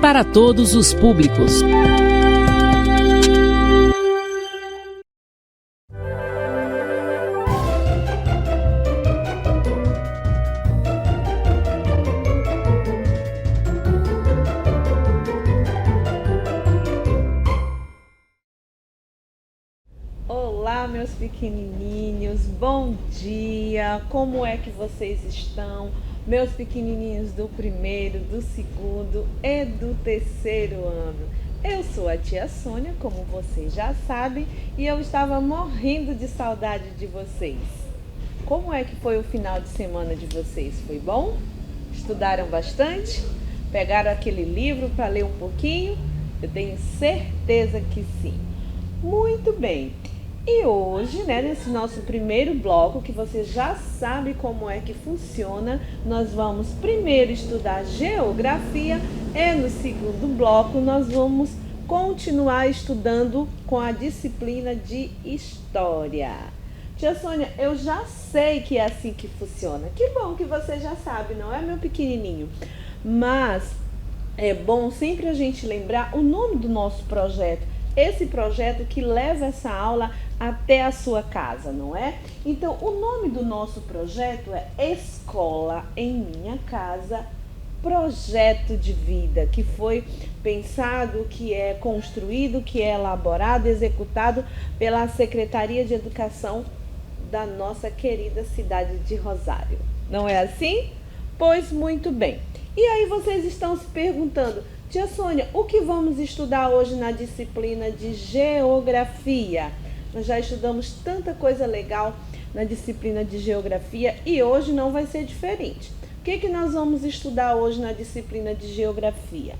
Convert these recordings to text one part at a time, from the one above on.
para todos os públicos. Olá, meus pequenininhos, bom dia! Como é que vocês estão? Meus pequenininhos do primeiro, do segundo e do terceiro ano. Eu sou a tia Sônia, como vocês já sabem, e eu estava morrendo de saudade de vocês. Como é que foi o final de semana de vocês? Foi bom? Estudaram bastante? Pegaram aquele livro para ler um pouquinho? Eu tenho certeza que sim. Muito bem! E hoje, nesse nosso primeiro bloco, que você já sabe como é que funciona, nós vamos primeiro estudar geografia e no segundo bloco nós vamos continuar estudando com a disciplina de história. Tia Sônia, eu já sei que é assim que funciona. Que bom que você já sabe, não é, meu pequenininho? Mas é bom sempre a gente lembrar o nome do nosso projeto. Esse projeto que leva essa aula até a sua casa, não é? Então, o nome do nosso projeto é Escola em Minha Casa, Projeto de Vida, que foi pensado, que é construído, que é elaborado, executado pela Secretaria de Educação da nossa querida cidade de Rosário. Não é assim? Pois muito bem. E aí vocês estão se perguntando, tia Sônia, o que vamos estudar hoje na disciplina de geografia? Nós já estudamos tanta coisa legal na disciplina de geografia e hoje não vai ser diferente. O que nós vamos estudar hoje na disciplina de geografia?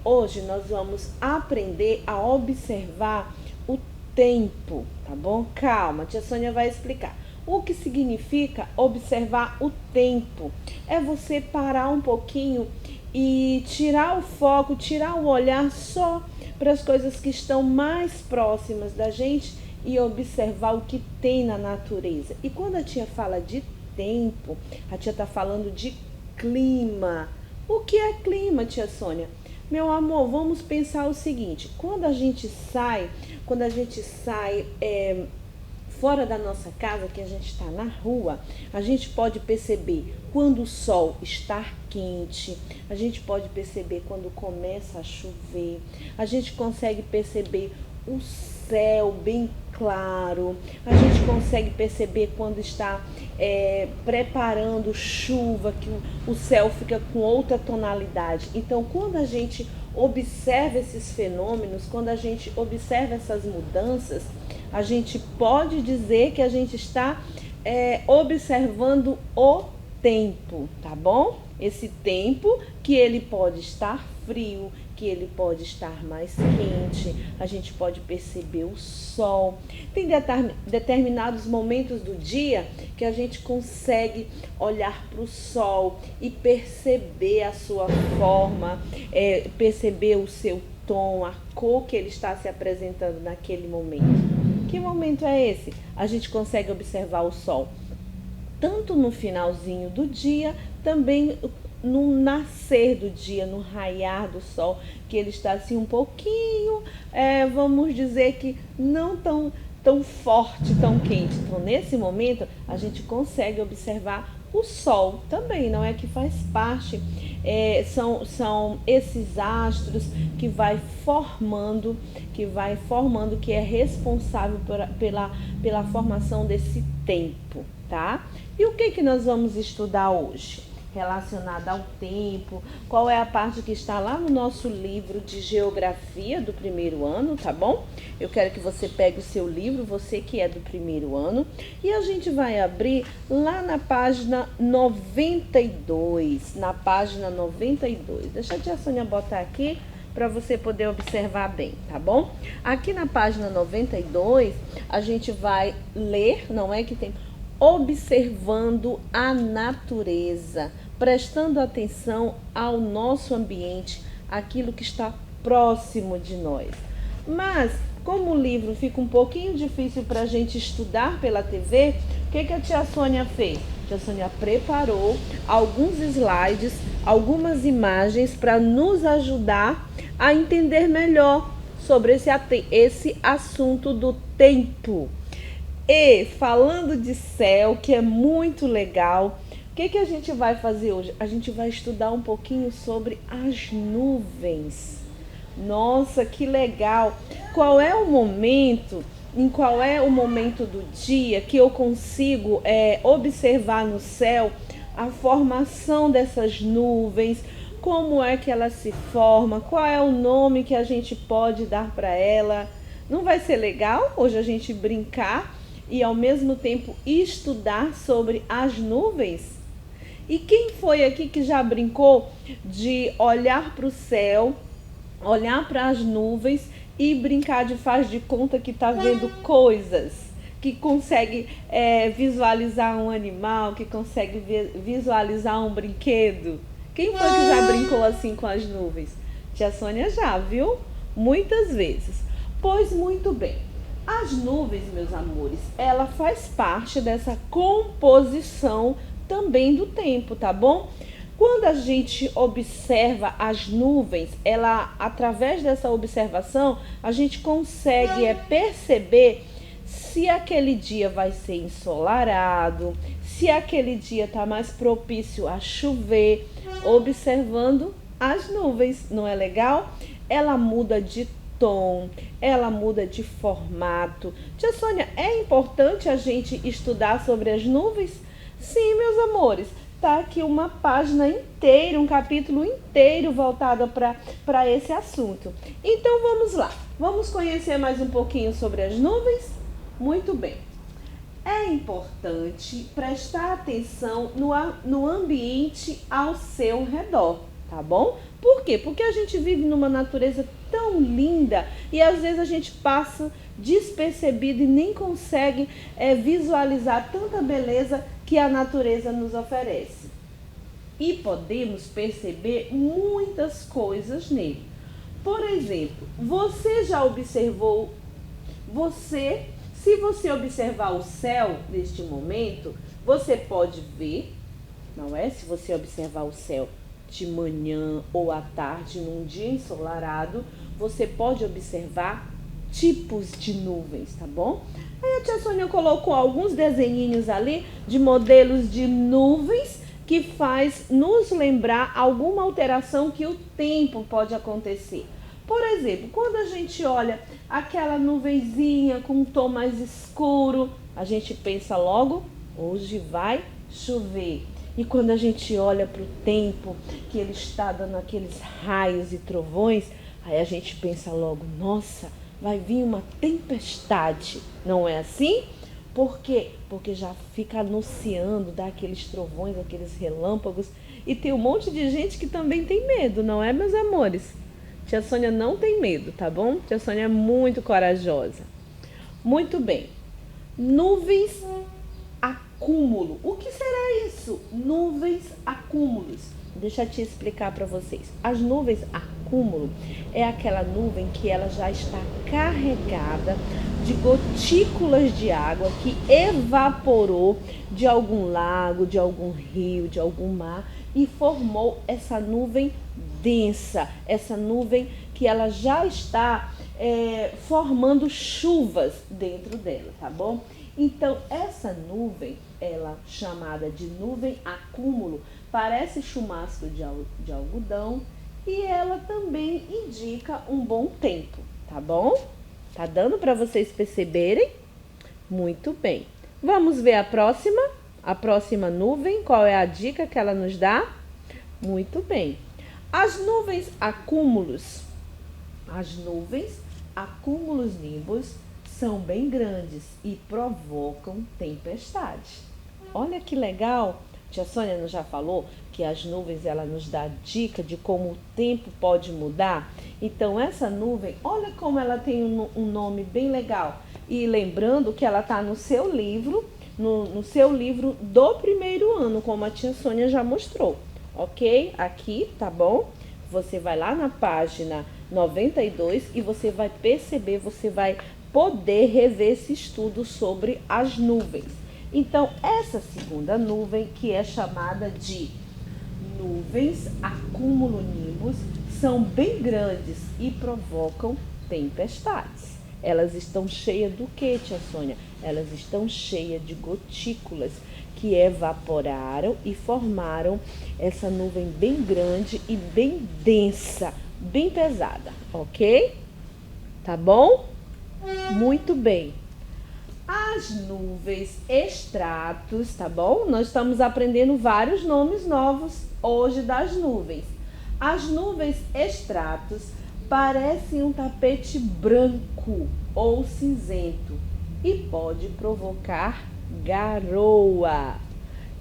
Hoje nós vamos aprender a observar o tempo, tá bom? Calma, tia Sônia vai explicar. O que significa observar o tempo? É você parar um pouquinho e tirar o foco, tirar o olhar só para as coisas que estão mais próximas da gente e observar o que tem na natureza. E quando a tia fala de tempo, a tia está falando de clima. O que é clima, tia Sônia? Meu amor, vamos pensar o seguinte, quando a gente sai fora da nossa casa, que a gente está na rua, a gente pode perceber quando o sol está quente, a gente pode perceber quando começa a chover, a gente consegue perceber o céu bem claro, a gente consegue perceber quando está preparando chuva, que o céu fica com outra tonalidade. Então, quando a gente observa esses fenômenos, quando a gente observa essas mudanças, a gente pode dizer que a gente está observando o tempo, tá bom? Esse tempo que ele pode estar frio, que ele pode estar mais quente, a gente pode perceber o sol. Tem determinados momentos do dia que a gente consegue olhar para o sol e perceber a sua forma, perceber o seu tom, a cor que ele está se apresentando naquele momento. Que momento é esse? A gente consegue observar o sol tanto no finalzinho do dia, também no nascer do dia, no raiar do sol, que ele está assim um pouquinho, vamos dizer que não tão forte, tão quente. Então, nesse momento, a gente consegue observar o sol também, não é, que faz parte, são esses astros que vai formando, que é responsável pela formação desse tempo, tá? E o que nós vamos estudar hoje? Relacionada ao tempo, qual é a parte que está lá no nosso livro de geografia do primeiro ano, tá bom? Eu quero que você pegue o seu livro, você que é do primeiro ano, e a gente vai abrir lá na página 92, Deixa a tia Sônia botar aqui para você poder observar bem, tá bom? Aqui na página 92, a gente vai ler, não é que tem... observando a natureza, prestando atenção ao nosso ambiente, aquilo que está próximo de nós. Mas, como o livro fica um pouquinho difícil para a gente estudar pela TV, o que a tia Sônia fez? Tia Sônia preparou alguns slides, algumas imagens para nos ajudar a entender melhor sobre esse assunto do tempo. E falando de céu, que é muito legal, o que a gente vai fazer hoje? A gente vai estudar um pouquinho sobre as nuvens. Nossa, que legal! Qual é o momento do dia que eu consigo observar no céu a formação dessas nuvens? Como é que ela se forma? Qual é o nome que a gente pode dar para ela? Não vai ser legal hoje a gente brincar e ao mesmo tempo estudar sobre as nuvens? E quem foi aqui que já brincou de olhar para o céu, olhar para as nuvens e brincar de faz de conta que está vendo coisas? Que consegue visualizar um animal, que consegue visualizar um brinquedo? Quem foi que já brincou assim com as nuvens? Tia Sônia já, viu? Muitas vezes. Pois muito bem. As nuvens, meus amores, ela faz parte dessa composição também do tempo, tá bom? Quando a gente observa as nuvens, através dessa observação, a gente consegue perceber se aquele dia vai ser ensolarado, se aquele dia está mais propício a chover, observando as nuvens, não é legal? Ela muda de tom, ela muda de formato. Tia Sônia, é importante a gente estudar sobre as nuvens? Sim, meus amores, tá aqui uma página inteira, um capítulo inteiro voltado para esse assunto. Então vamos lá, vamos conhecer mais um pouquinho sobre as nuvens? Muito bem. É importante prestar atenção no ambiente ao seu redor, tá bom? Por quê? Porque a gente vive numa natureza tão linda e às vezes a gente passa despercebido e nem consegue visualizar tanta beleza que a natureza nos oferece. E podemos perceber muitas coisas nele. Por exemplo, você já observou, se você observar o céu neste momento, você pode ver, não é? Se você observar o céu de manhã ou à tarde, num dia ensolarado, você pode observar tipos de nuvens, tá bom? Aí a tia Sônia colocou alguns desenhinhos ali de modelos de nuvens que faz nos lembrar alguma alteração que o tempo pode acontecer. Por exemplo, quando a gente olha aquela nuvenzinha com um tom mais escuro, a gente pensa logo, hoje vai chover. E quando a gente olha para o tempo, que ele está dando aqueles raios e trovões, aí a gente pensa logo, nossa, vai vir uma tempestade. Não é assim? Por quê? Porque já fica anunciando, dá aqueles trovões, aqueles relâmpagos. E tem um monte de gente que também tem medo, não é, meus amores? Tia Sônia não tem medo, tá bom? Tia Sônia é muito corajosa. Muito bem. Nuvens acúmulo. O que será isso? Nuvens acúmulos. Deixa eu te explicar para vocês. As nuvens acúmulo é aquela nuvem que ela já está carregada de gotículas de água que evaporou de algum lago, de algum rio, de algum mar e formou essa nuvem densa, essa nuvem que ela já está formando chuvas dentro dela, tá bom? Então, essa nuvem, ela chamada de nuvem acúmulo, parece chumasco de algodão e ela também indica um bom tempo, tá bom? Tá dando para vocês perceberem? Muito bem. Vamos ver a próxima nuvem, qual é a dica que ela nos dá? Muito bem. As nuvens acúmulos nimbus, são bem grandes e provocam tempestade. Olha que legal! Tia Sônia já falou que as nuvens ela nos dá dica de como o tempo pode mudar. Então essa nuvem, olha como ela tem um nome bem legal. E lembrando que ela está no seu livro, no seu livro do primeiro ano, como a tia Sônia já mostrou. Ok? Aqui, tá bom? Você vai lá na página 92 e você vai perceber, você vai poder rever esse estudo sobre as nuvens. Então, essa segunda nuvem, que é chamada de nuvens acumulonimbus, são bem grandes e provocam tempestades. Elas estão cheias do que, tia Sônia? Elas estão cheias de gotículas que evaporaram e formaram essa nuvem bem grande e bem densa, bem pesada, ok? Tá bom? Muito bem. As nuvens estratos, tá bom? Nós estamos aprendendo vários nomes novos hoje das nuvens. As nuvens estratos parecem um tapete branco ou cinzento e pode provocar garoa.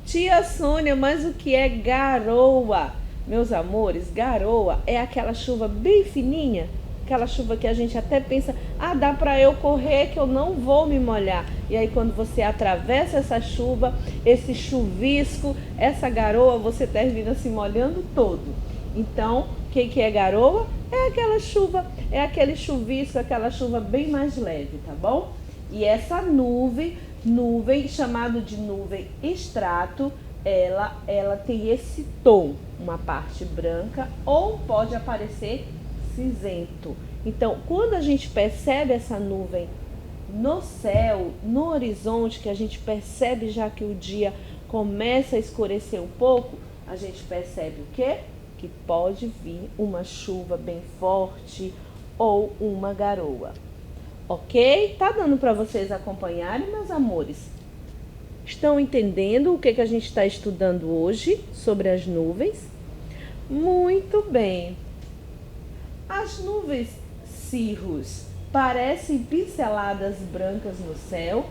Tia Sônia, mas o que é garoa? Meus amores, garoa é aquela chuva bem fininha, aquela chuva que a gente até pensa, dá para eu correr que eu não vou me molhar. E aí quando você atravessa essa chuva, esse chuvisco, essa garoa, você termina se molhando todo. Então, o que é garoa? É aquela chuva, é aquele chuvisco, aquela chuva bem mais leve, tá bom? E essa nuvem chamada de nuvem estrato, ela tem esse tom, uma parte branca ou pode aparecer cinzento. Então, quando a gente percebe essa nuvem no céu, no horizonte, que a gente percebe já que o dia começa a escurecer um pouco, a gente percebe o quê? Que pode vir uma chuva bem forte ou uma garoa. Ok? Tá dando para vocês acompanharem, meus amores? Estão entendendo o que a gente está estudando hoje sobre as nuvens? Muito bem. As nuvens cirrus parecem pinceladas brancas no céu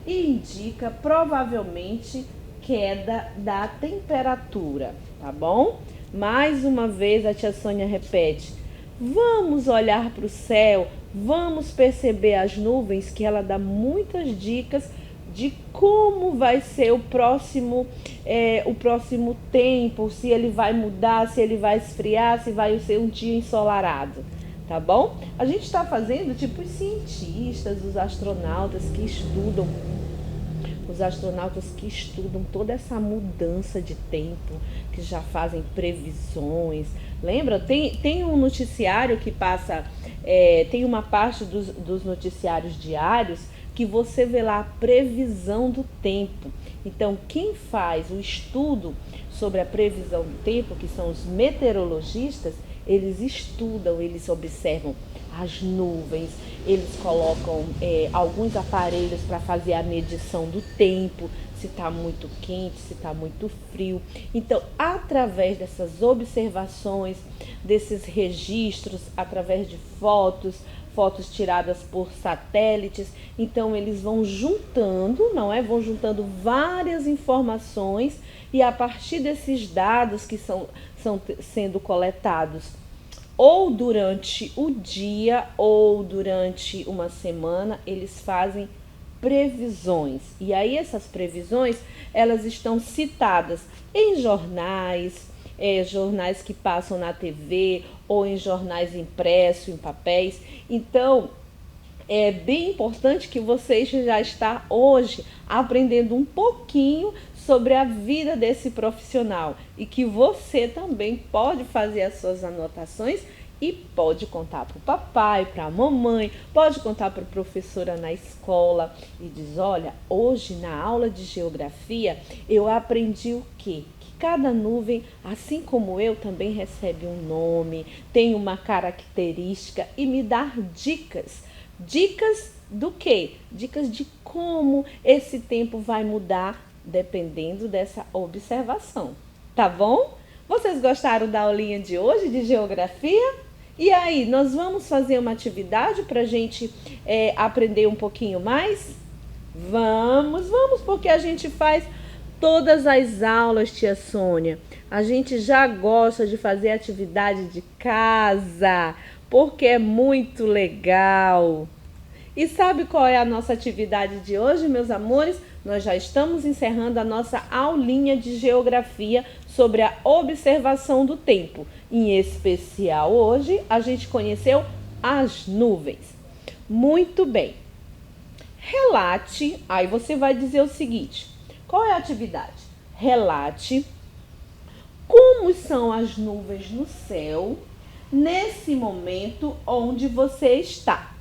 e indica provavelmente queda da temperatura, tá bom? Mais uma vez a tia Sônia repete, vamos olhar para o céu, vamos perceber as nuvens, que ela dá muitas dicas de como vai ser o próximo tempo, se ele vai mudar, se ele vai esfriar, se vai ser um dia ensolarado, tá bom? A gente está fazendo tipo os cientistas, os astronautas que estudam toda essa mudança de tempo, que já fazem previsões. Lembra? Tem um noticiário que passa, tem uma parte dos noticiários diários que você vê lá a previsão do tempo. Então, quem faz o estudo sobre a previsão do tempo, que são os meteorologistas, eles estudam, eles observam as nuvens, eles colocam alguns aparelhos para fazer a medição do tempo, se está muito quente, se está muito frio. Então, através dessas observações, desses registros, através de fotos tiradas por satélites, então eles vão juntando, vão juntando várias informações e a partir desses dados que são sendo coletados ou durante o dia ou durante uma semana, eles fazem previsões. E aí essas previsões, elas estão citadas em jornais, jornais que passam na TV ou em jornais impressos, em papéis. Então, é bem importante que vocês já estão hoje aprendendo um pouquinho sobre a vida desse profissional e que você também pode fazer as suas anotações e pode contar para o papai, para a mamãe, pode contar para a professora na escola e diz, olha, hoje na aula de geografia eu aprendi o quê? Que cada nuvem, assim como eu, também recebe um nome, tem uma característica e me dá dicas. Dicas do quê? Dicas de como esse tempo vai mudar dependendo dessa observação, tá bom? Vocês gostaram da aulinha de hoje de geografia? E aí, nós vamos fazer uma atividade para a gente aprender um pouquinho mais? Vamos, porque a gente faz todas as aulas, tia Sônia. A gente já gosta de fazer atividade de casa, porque é muito legal. E sabe qual é a nossa atividade de hoje, meus amores? Nós já estamos encerrando a nossa aulinha de geografia sobre a observação do tempo. Em especial, hoje, a gente conheceu as nuvens. Muito bem. Relate, aí você vai dizer o seguinte, qual é a atividade? Relate como são as nuvens no céu nesse momento onde você está.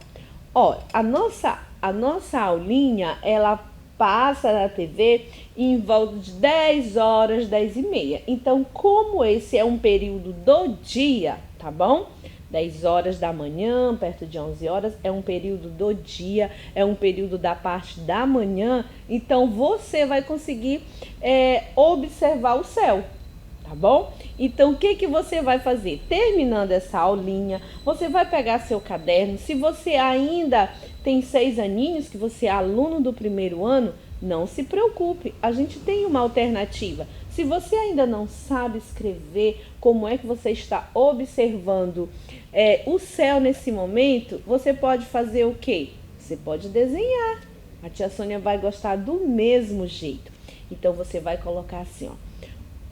Olha, a nossa aulinha, ela passa na TV em volta de 10 horas, 10 e meia. Então, como esse é um período do dia, tá bom? 10 horas da manhã, perto de 11 horas, é um período do dia, é um período da parte da manhã. Então, você vai conseguir observar o céu. Tá bom? Então, o que você vai fazer? Terminando essa aulinha, você vai pegar seu caderno. Se você ainda tem 6 aninhos, que você é aluno do primeiro ano, não se preocupe, a gente tem uma alternativa. Se você ainda não sabe escrever como é que você está observando o céu nesse momento, você pode fazer o quê? Você pode desenhar. A tia Sônia vai gostar do mesmo jeito. Então, você vai colocar assim, ó.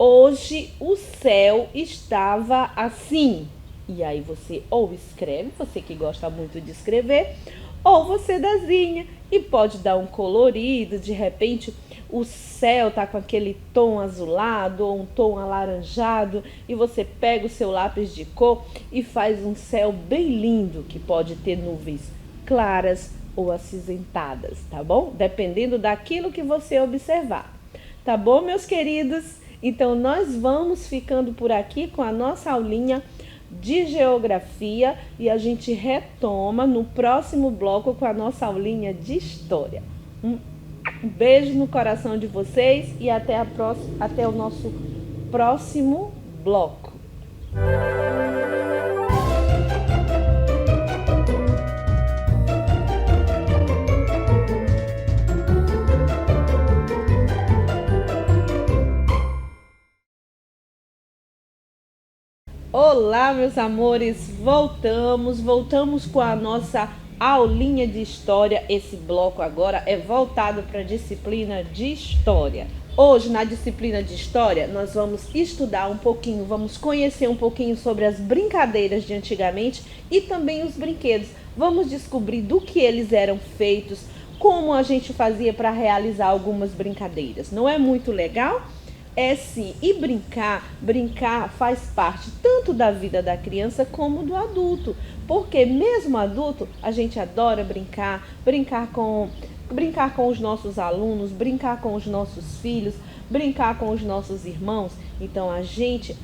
Hoje o céu estava assim. E aí você ou escreve, você que gosta muito de escrever, ou você desenha e pode dar um colorido. De repente o céu tá com aquele tom azulado ou um tom alaranjado e você pega o seu lápis de cor e faz um céu bem lindo, que pode ter nuvens claras ou acinzentadas, tá bom? Dependendo daquilo que você observar. Tá bom, meus queridos? Então, nós vamos ficando por aqui com a nossa aulinha de geografia e a gente retoma no próximo bloco com a nossa aulinha de história. Um beijo no coração de vocês e até o nosso próximo bloco. Olá, meus amores, voltamos com a nossa aulinha de história. Esse bloco agora é voltado para a disciplina de história. Hoje, na disciplina de história, nós vamos estudar um pouquinho, vamos conhecer um pouquinho sobre as brincadeiras de antigamente e também os brinquedos. Vamos descobrir do que eles eram feitos, como a gente fazia para realizar algumas brincadeiras. Não é muito legal? É sim, e brincar faz parte tanto da vida da criança como do adulto, porque mesmo adulto a gente adora brincar com os nossos alunos, brincar com os nossos filhos, brincar com os nossos irmãos. Então a gente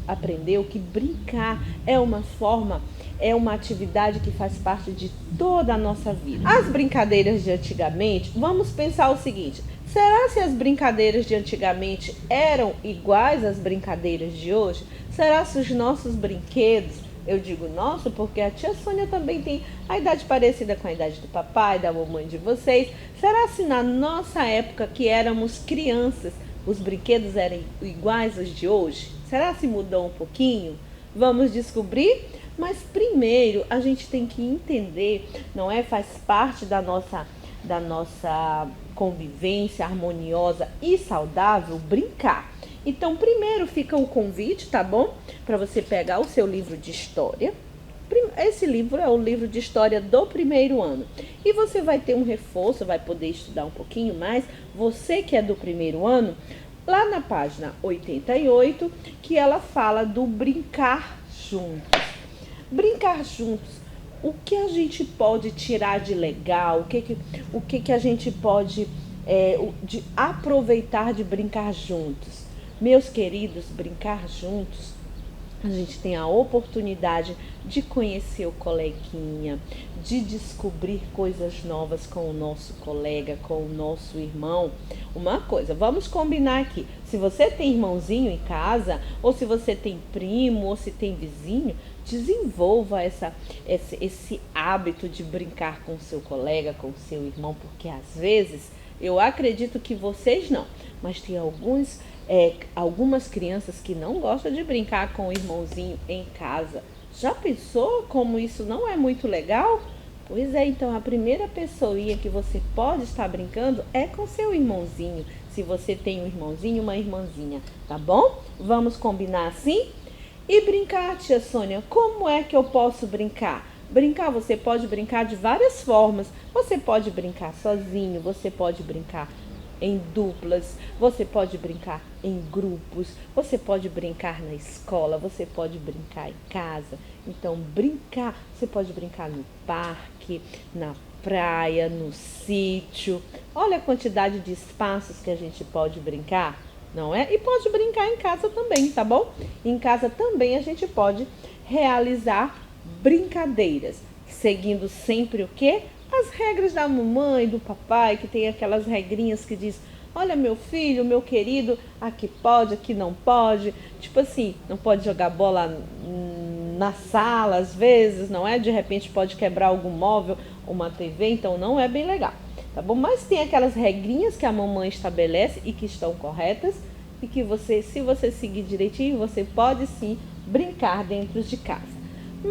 aprendeu que brincar é uma atividade que faz parte de toda a nossa vida. As brincadeiras de antigamente, vamos pensar o seguinte: será se as brincadeiras de antigamente eram iguais às brincadeiras de hoje? Será se os nossos brinquedos, eu digo nosso porque a tia Sônia também tem a idade parecida com a idade do papai, da mamãe de vocês. Será se na nossa época que éramos crianças, os brinquedos eram iguais aos de hoje? Será se mudou um pouquinho? Vamos descobrir? Mas primeiro a gente tem que entender, não é? Faz parte da nossa convivência harmoniosa e saudável brincar. Então, primeiro fica o convite, tá bom? Para você pegar o seu livro de história. Esse livro é o livro de história do primeiro ano. E você vai ter um reforço, vai poder estudar um pouquinho mais. Você que é do primeiro ano, lá na página 88, que ela fala do brincar juntos. Brincar juntos. O que a gente pode tirar de legal? O que a gente pode de aproveitar de brincar juntos? Meus queridos, brincar juntos, a gente tem a oportunidade de conhecer o coleguinha, de descobrir coisas novas com o nosso colega, com o nosso irmão. Uma coisa, vamos combinar aqui, se você tem irmãozinho em casa, ou se você tem primo, ou se tem vizinho, desenvolva esse hábito de brincar com o seu colega, com o seu irmão, porque às vezes, eu acredito que vocês não, mas tem algumas crianças que não gostam de brincar com o irmãozinho em casa. Já pensou como isso não é muito legal? Pois é, então a primeira pessoinha que você pode estar brincando é com seu irmãozinho, se você tem um irmãozinho, uma irmãzinha, tá bom? Vamos combinar assim? E brincar, tia Sônia, como é que eu posso brincar? Brincar, você pode brincar de várias formas. Você pode brincar sozinho, você pode brincar em duplas, você pode brincar em grupos, você pode brincar na escola, você pode brincar em casa. Então, brincar, você pode brincar no parque, na praia, no sítio. Olha a quantidade de espaços que a gente pode brincar, não é? E pode brincar em casa também, tá bom? Em casa também a gente pode realizar brincadeiras, seguindo sempre o quê? As regras da mamãe, do papai, que tem aquelas regrinhas que diz: olha, meu filho, meu querido, aqui pode, aqui não pode. Tipo assim, não pode jogar bola na sala às vezes, não é? De repente pode quebrar algum móvel, uma TV, então não é bem legal, tá bom? Mas tem aquelas regrinhas que a mamãe estabelece e que estão corretas e que você, se você seguir direitinho, você pode sim brincar dentro de casa.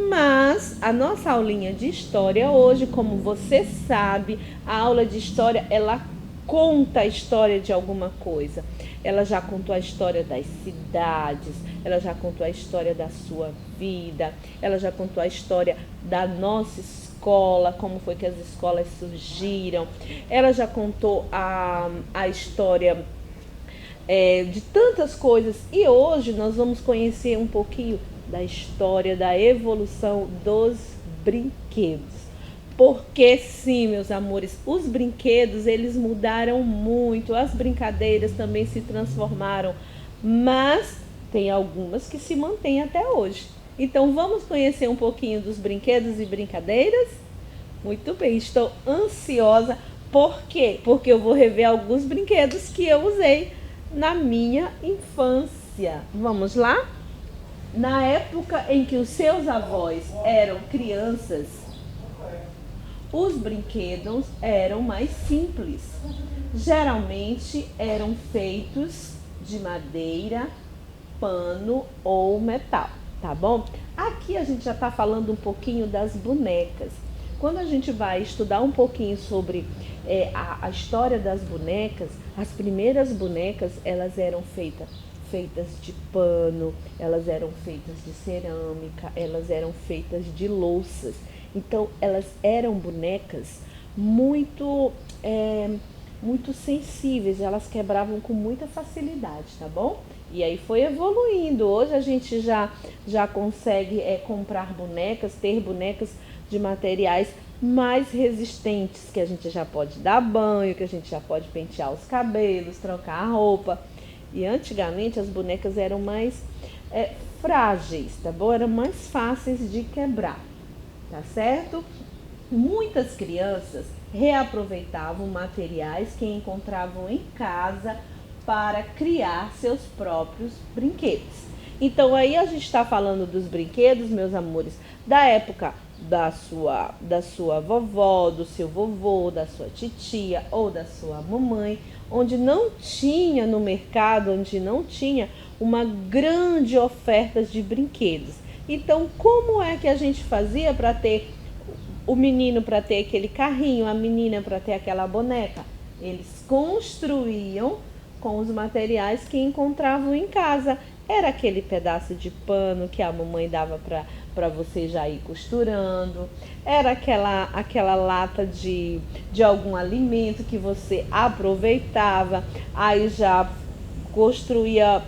Mas a nossa aulinha de história hoje, como você sabe, a aula de história, ela conta a história de alguma coisa. Ela já contou a história das cidades, ela já contou a história da sua vida, ela já contou a história da nossa escola, como foi que as escolas surgiram. Ela já contou a história de tantas coisas. E hoje nós vamos conhecer um pouquinho da história da evolução dos brinquedos. Porque sim, meus amores, os brinquedos, eles mudaram muito, as brincadeiras também se transformaram, mas tem algumas que se mantêm até hoje. Então vamos conhecer um pouquinho dos brinquedos e brincadeiras? Muito bem, estou ansiosa. Por quê? Porque eu vou rever alguns brinquedos que eu usei na minha infância. Vamos lá? Na época em que os seus avós eram crianças, os brinquedos eram mais simples. Geralmente eram feitos de madeira, pano ou metal, tá bom? Aqui a gente já está falando um pouquinho das bonecas. Quando a gente vai estudar um pouquinho sobre a história das bonecas, as primeiras bonecas, elas eram feitas de pano, elas eram feitas de cerâmica, elas eram feitas de louças. Então, elas eram bonecas muito sensíveis, elas quebravam com muita facilidade, tá bom? E aí foi evoluindo. Hoje a gente já consegue comprar bonecas, ter bonecas de materiais mais resistentes, que a gente já pode dar banho, que a gente já pode pentear os cabelos, trocar a roupa. E antigamente as bonecas eram mais frágeis, tá bom? Eram mais fáceis de quebrar, tá certo? Muitas crianças reaproveitavam materiais que encontravam em casa para criar seus próprios brinquedos. Então aí a gente está falando dos brinquedos, meus amores, da época da sua vovó, do seu vovô, da sua titia ou da sua mamãe, onde não tinha no mercado, onde não tinha uma grande oferta de brinquedos. Então, como é que a gente fazia para ter o menino, para ter aquele carrinho, a menina para ter aquela boneca? Eles construíam com os materiais que encontravam em casa. Era aquele pedaço de pano que a mamãe dava para você já ir costurando, era aquela lata de algum alimento que você aproveitava, aí já construía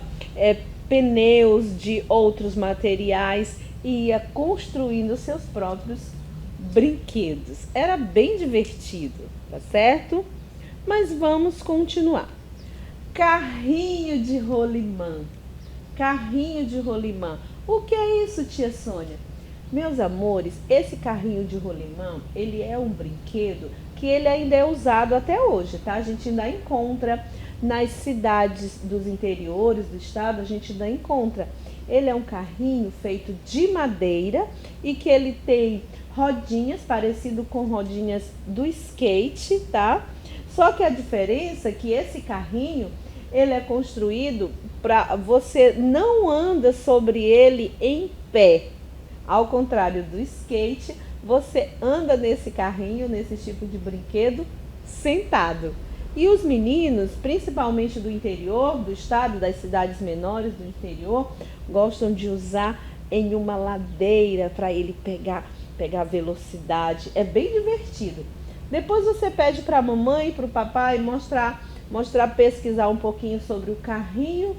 pneus de outros materiais e ia construindo seus próprios brinquedos. Era bem divertido, tá certo? Mas vamos continuar. Carrinho de rolimã. Carrinho de rolimã. O que é isso, tia Sônia? Meus amores, esse carrinho de rolimã, ele é um brinquedo que ele ainda é usado até hoje, tá? A gente ainda encontra nas cidades dos interiores do estado, a gente ainda encontra. Ele é um carrinho feito de madeira e que ele tem rodinhas, parecido com rodinhas do skate, tá? Só que a diferença é que esse carrinho, ele é construído para você não anda sobre ele em pé. Ao contrário do skate, você anda nesse carrinho, nesse tipo de brinquedo, sentado. E os meninos, principalmente do interior do estado, das cidades menores do interior, gostam de usar em uma ladeira para ele pegar pegar velocidade, é bem divertido. Depois você pede para a mamãe e para o papai pesquisar um pouquinho sobre o carrinho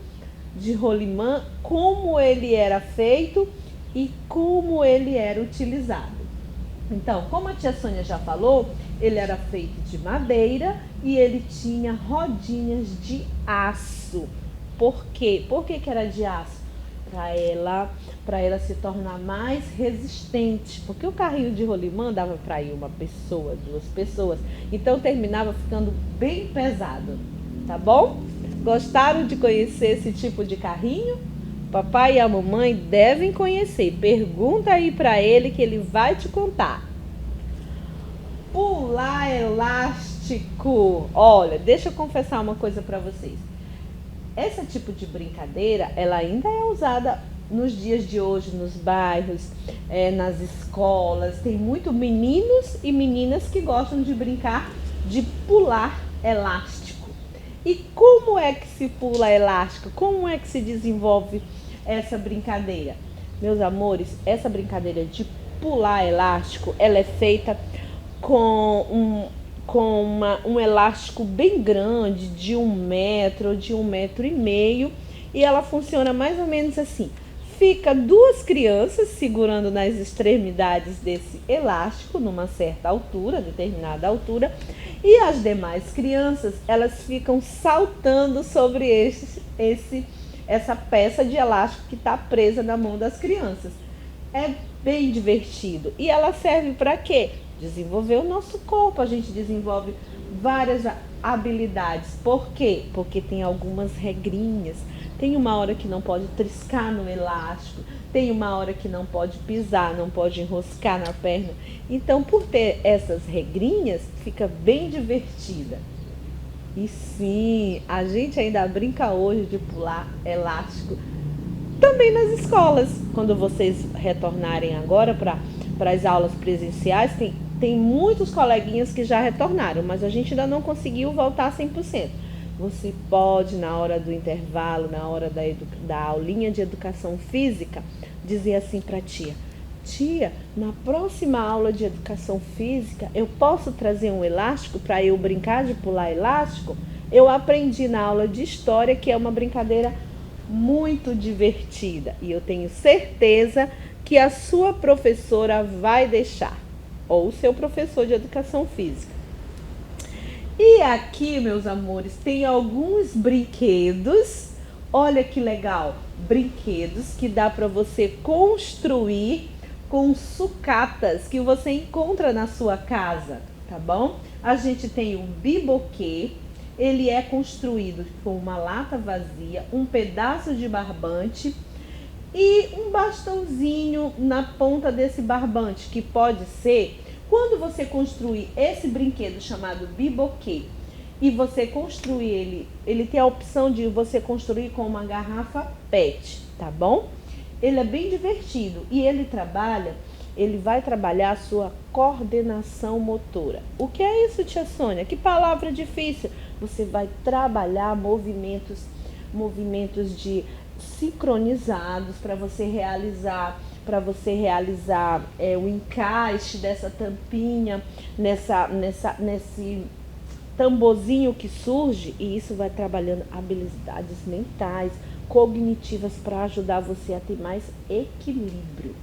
de rolimã, como ele era feito e como ele era utilizado. Então, como a tia Sônia já falou, ele era feito de madeira e ele tinha rodinhas de aço. Por quê? Por que era de aço? Para ela se tornar mais resistente, porque o carrinho de rolimã dava para ir uma pessoa, 2 pessoas, então terminava ficando bem pesado, tá bom? Gostaram de conhecer esse tipo de carrinho? Papai e a mamãe devem conhecer. Pergunta aí para ele que ele vai te contar. Pular elástico. Olha, deixa eu confessar uma coisa para vocês. Esse tipo de brincadeira, ela ainda é usada nos dias de hoje, nos bairros, nas escolas. Tem muito meninos e meninas que gostam de brincar de pular elástico. E como é que se pula elástico? Como é que se desenvolve essa brincadeira? Meus amores, essa brincadeira de pular elástico, ela é feita com um elástico bem grande, de 1 metro, de 1,5 metro, e ela funciona mais ou menos assim. Fica 2 crianças segurando nas extremidades desse elástico, numa certa altura, determinada altura, e as demais crianças, elas ficam saltando sobre essa peça de elástico que está presa na mão das crianças. É bem divertido. E ela serve para quê? Desenvolver o nosso corpo. A gente desenvolve várias habilidades. Por quê? Porque tem algumas regrinhas. Tem uma hora que não pode triscar no elástico, tem uma hora que não pode pisar, não pode enroscar na perna. Então, por ter essas regrinhas, fica bem divertida. E sim, a gente ainda brinca hoje de pular elástico também nas escolas. Quando vocês retornarem agora para as aulas presenciais, tem muitos coleguinhas que já retornaram, mas a gente ainda não conseguiu voltar 100%. Você pode, na hora do intervalo, na hora da aulinha de educação física, dizer assim para a tia: tia, na próxima aula de educação física, eu posso trazer um elástico para eu brincar de pular elástico? Eu aprendi na aula de história que é uma brincadeira muito divertida e eu tenho certeza que a sua professora vai deixar, ou o seu professor de educação física. E aqui, meus amores, tem alguns brinquedos. Olha que legal, brinquedos que dá para você construir com sucatas que você encontra na sua casa, tá bom? A gente tem o biboquê, ele é construído com uma lata vazia, um pedaço de barbante e um bastãozinho na ponta desse barbante, que pode ser... Quando você construir esse brinquedo chamado biboquê e você construir ele tem a opção de você construir com uma garrafa PET, tá bom? Ele é bem divertido e ele vai trabalhar a sua coordenação motora. O que é isso, tia Sônia? Que palavra difícil! Você vai trabalhar movimentos de sincronizados para você realizar o encaixe dessa tampinha nesse tamborzinho que surge, e isso vai trabalhando habilidades mentais, cognitivas, para ajudar você a ter mais equilíbrio,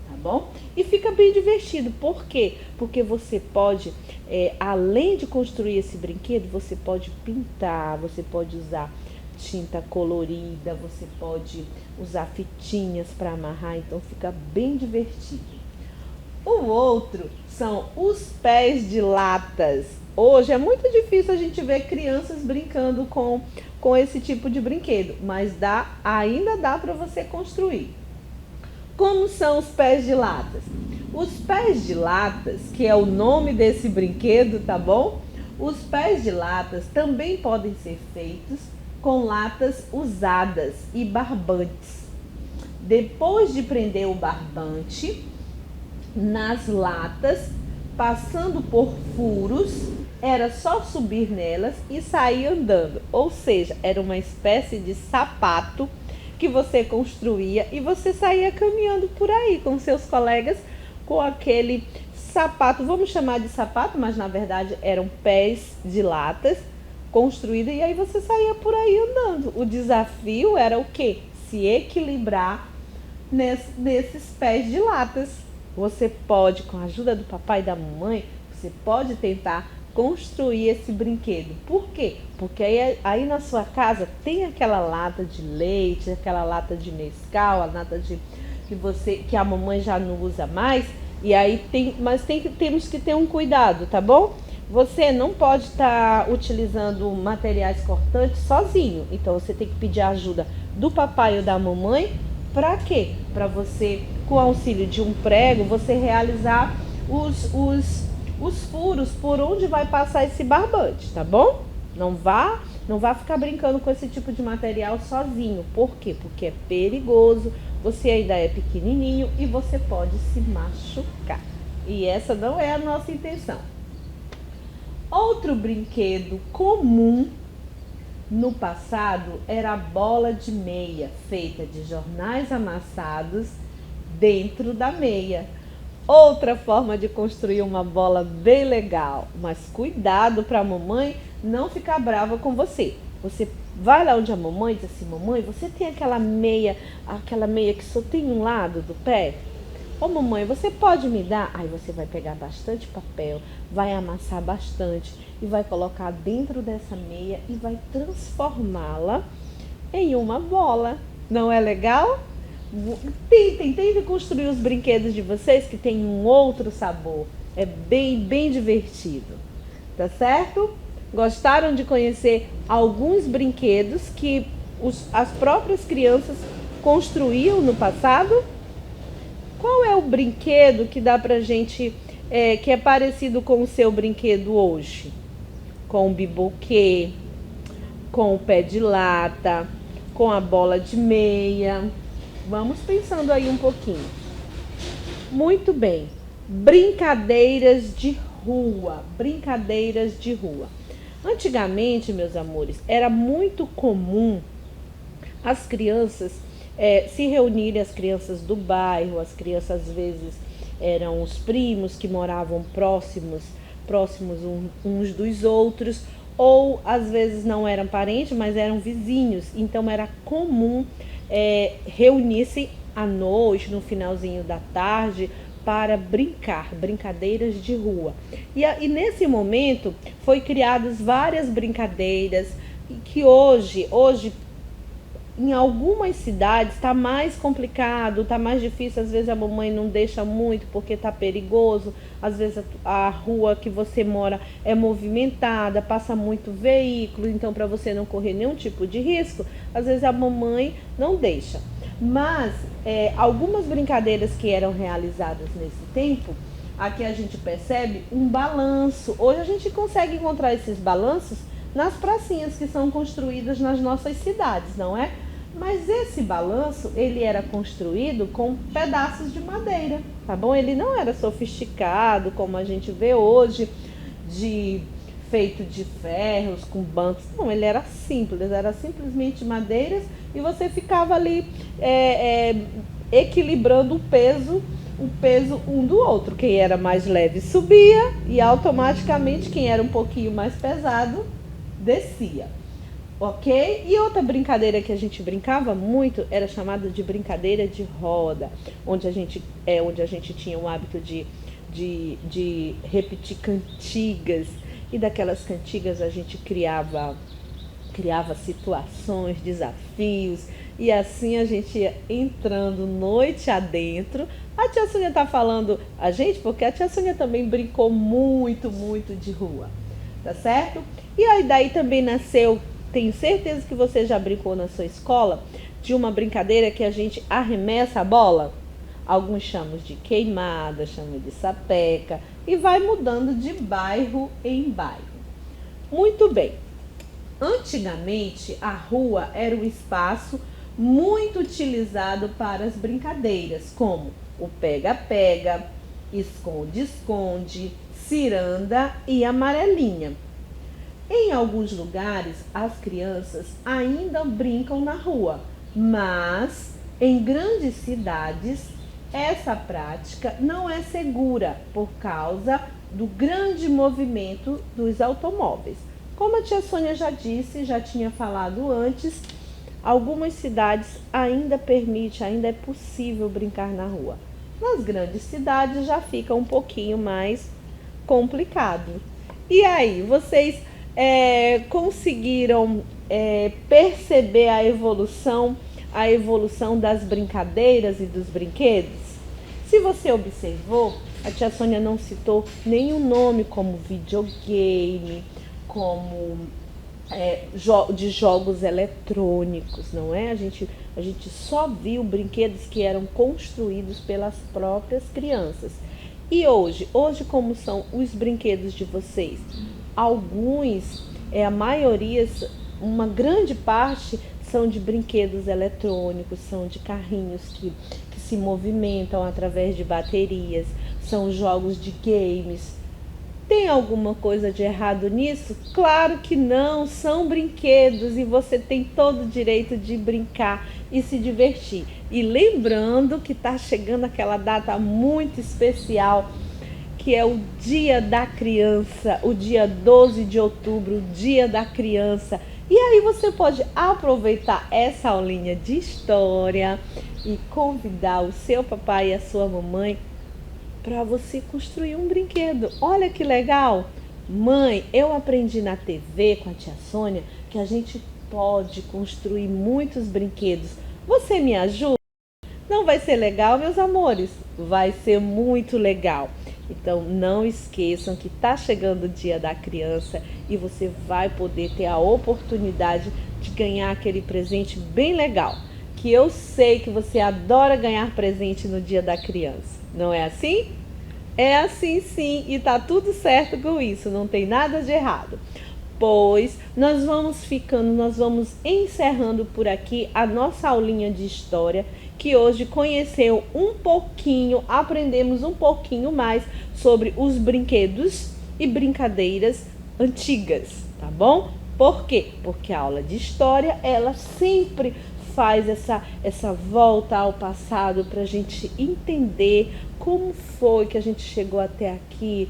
tá bom? E fica bem divertido. Por quê? Porque você pode, além de construir esse brinquedo, você pode pintar, você pode usar tinta colorida, você pode usar fitinhas para amarrar, então fica bem divertido. O outro são os pés de latas. Hoje é muito difícil a gente ver crianças brincando com esse tipo de brinquedo, mas ainda dá para você construir. Como são os pés de latas? Os pés de latas, que é o nome desse brinquedo, tá bom? Os pés de latas também podem ser feitos com latas usadas e barbantes. Depois de prender o barbante nas latas, passando por furos, era só subir nelas e sair andando. Ou seja, era uma espécie de sapato que você construía e você saía caminhando por aí com seus colegas com aquele sapato, vamos chamar de sapato, mas na verdade eram pés de latas construídos, e aí você saía por aí andando. O desafio era o quê? Se equilibrar nesses pés de latas. Você pode, com a ajuda do papai e da mamãe, você pode tentar construir esse brinquedo. Por quê? Porque aí na sua casa tem aquela lata de leite, aquela lata de Nescau, a lata que a mamãe já não usa mais, e aí temos que ter um cuidado, tá bom? Você não pode estar utilizando materiais cortantes sozinho, então você tem que pedir a ajuda do papai ou da mamãe. Para quê? Para você, com o auxílio de um prego, você realizar os furos por onde vai passar esse barbante, tá bom? Não vá ficar brincando com esse tipo de material sozinho. Por quê? Porque é perigoso, você ainda é pequenininho e você pode se machucar. E essa não é a nossa intenção. Outro brinquedo comum no passado era a bola de meia, feita de jornais amassados dentro da meia. Outra forma de construir uma bola bem legal, mas cuidado para a mamãe não ficar brava com você. Você vai lá onde a mamãe diz assim: mamãe, você tem aquela meia que só tem um lado do pé? Ô mamãe, você pode me dar? Aí você vai pegar bastante papel, vai amassar bastante e vai colocar dentro dessa meia e vai transformá-la em uma bola. Não é legal? Tentem construir os brinquedos de vocês que tem um outro sabor. É bem divertido. Tá certo? Gostaram de conhecer alguns brinquedos que as próprias crianças construíam no passado? Qual é o brinquedo que dá pra gente, que é parecido com o seu brinquedo hoje? Com o biboquê, com o pé de lata, com a bola de meia. Vamos pensando aí um pouquinho. Muito bem. Brincadeiras de rua. Brincadeiras de rua. Antigamente, meus amores, era muito comum as crianças se reunirem, as crianças do bairro, as crianças às vezes eram os primos que moravam próximos uns dos outros, ou às vezes não eram parentes, mas eram vizinhos. Então era comum reunir-se à noite, no finalzinho da tarde, para brincar, brincadeiras de rua. E nesse momento foi criadas várias brincadeiras que hoje em algumas cidades está mais complicado, está mais difícil. Às vezes a mamãe não deixa muito porque está perigoso. Às vezes a rua que você mora é movimentada, passa muito veículo, então para você não correr nenhum tipo de risco, às vezes a mamãe não deixa. Mas algumas brincadeiras que eram realizadas nesse tempo, aqui a gente percebe um balanço. Hoje a gente consegue encontrar esses balanços nas pracinhas que são construídas nas nossas cidades, não é? Mas esse balanço, ele era construído com pedaços de madeira, tá bom? Ele não era sofisticado como a gente vê hoje, feito de ferros, com bancos. Não, ele era simples, era simplesmente madeiras, e você ficava ali equilibrando o peso um do outro. Quem era mais leve subia e automaticamente quem era um pouquinho mais pesado descia. Ok? E outra brincadeira que a gente brincava muito era chamada de brincadeira de roda, onde a gente tinha o hábito de repetir cantigas, e daquelas cantigas a gente criava situações, desafios, e assim a gente ia entrando noite adentro. A tia Sônia está falando a gente porque a tia Sônia também brincou muito de rua, tá certo? E aí daí também nasceu, tenho certeza que você já brincou na sua escola, de uma brincadeira que a gente arremessa a bola. Alguns chamam de queimada, chamam de sapeca, e vai mudando de bairro em bairro. Muito bem. Antigamente, a rua era um espaço muito utilizado para as brincadeiras, como o pega-pega, esconde-esconde, ciranda e amarelinha. Em alguns lugares, as crianças ainda brincam na rua, mas em grandes cidades essa prática não é segura por causa do grande movimento dos automóveis. Como a tia Sônia já disse, já tinha falado antes, algumas cidades ainda é possível brincar na rua. Nas grandes cidades já fica um pouquinho mais complicado. E aí, vocês conseguiram perceber a evolução das brincadeiras e dos brinquedos? Se você observou, a tia Sônia não citou nenhum nome como videogame, como de jogos eletrônicos, não é? A gente só viu brinquedos que eram construídos pelas próprias crianças. E hoje como são os brinquedos de vocês? Alguns, a maioria, uma grande parte são de brinquedos eletrônicos, são de carrinhos que se movimentam através de baterias, são jogos de games. Tem alguma coisa de errado nisso? Claro que não, são brinquedos e você tem todo o direito de brincar e se divertir. E lembrando que está chegando aquela data muito especial, que é o Dia da Criança, o dia 12 de outubro, o Dia da Criança. E aí você pode aproveitar essa aulinha de história e convidar o seu papai e a sua mamãe para você construir um brinquedo. Olha que legal! Mãe, eu aprendi na TV com a tia Sônia que a gente pode construir muitos brinquedos. Você me ajuda? Não vai ser legal, meus amores? Vai ser muito legal. Então não esqueçam que está chegando o Dia da Criança e você vai poder ter a oportunidade de ganhar aquele presente bem legal. Que eu sei que você adora ganhar presente no Dia da Criança. Não é assim? É assim sim, e tá tudo certo com isso, não tem nada de errado. Pois nós vamos encerrando por aqui a nossa aulinha de história, que hoje conheceu um pouquinho, aprendemos um pouquinho mais sobre os brinquedos e brincadeiras antigas, tá bom? Por quê? Porque a aula de história, ela sempre faz essa volta ao passado para a gente entender como foi que a gente chegou até aqui,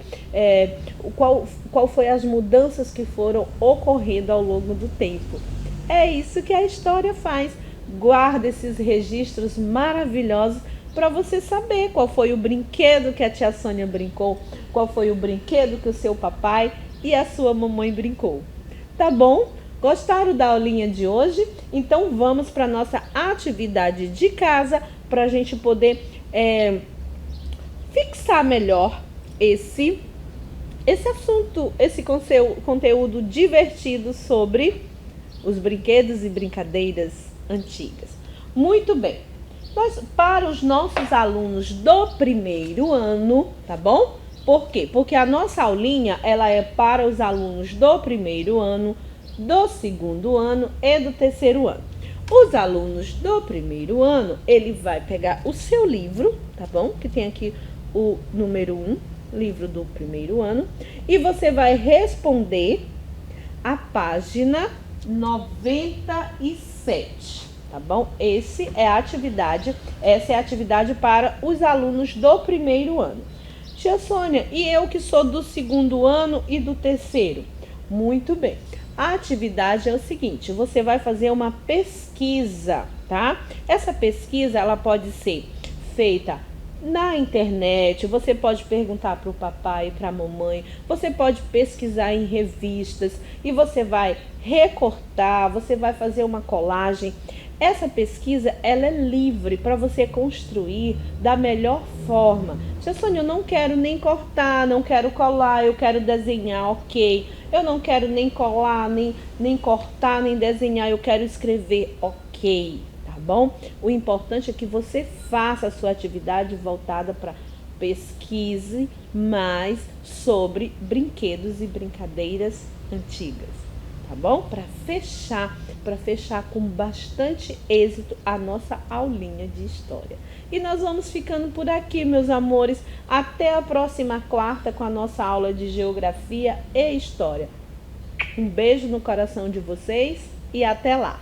qual foi as mudanças que foram ocorrendo ao longo do tempo. É isso que a história faz. Guarda esses registros maravilhosos para você saber qual foi o brinquedo que a tia Sônia brincou, qual foi o brinquedo que o seu papai e a sua mamãe brincou. Tá bom? Gostaram da aulinha de hoje? Então vamos para a nossa atividade de casa para a gente poder fixar melhor esse assunto, esse conteúdo divertido sobre os brinquedos e brincadeiras antigas. Muito bem. Para os nossos alunos do primeiro ano, tá bom? Por quê? Porque a nossa aulinha, ela é para os alunos do primeiro ano, do segundo ano e do terceiro ano. Os alunos do primeiro ano, ele vai pegar o seu livro, tá bom? Que tem aqui o número 1, livro do primeiro ano, e você vai responder a página 97, tá bom? Essa é a atividade para os alunos do primeiro ano. Tia Sônia, e eu que sou do segundo ano e do terceiro? Muito bem. A atividade é o seguinte, você vai fazer uma pesquisa, tá? Essa pesquisa, ela pode ser feita na internet, você pode perguntar para o papai e para a mamãe, você pode pesquisar em revistas e você vai recortar, você vai fazer uma colagem. Essa pesquisa, ela é livre para você construir da melhor forma. Tia Sônia, eu não quero nem cortar, não quero colar, eu quero desenhar, ok. Eu não quero nem colar, nem cortar, nem desenhar, eu quero escrever, ok. Tá bom? O importante é que você faça a sua atividade voltada para pesquise mais sobre brinquedos e brincadeiras antigas. Tá bom? Para fechar com bastante êxito a nossa aulinha de história. E nós vamos ficando por aqui, meus amores. Até a próxima quarta com a nossa aula de geografia e história. Um beijo no coração de vocês e até lá!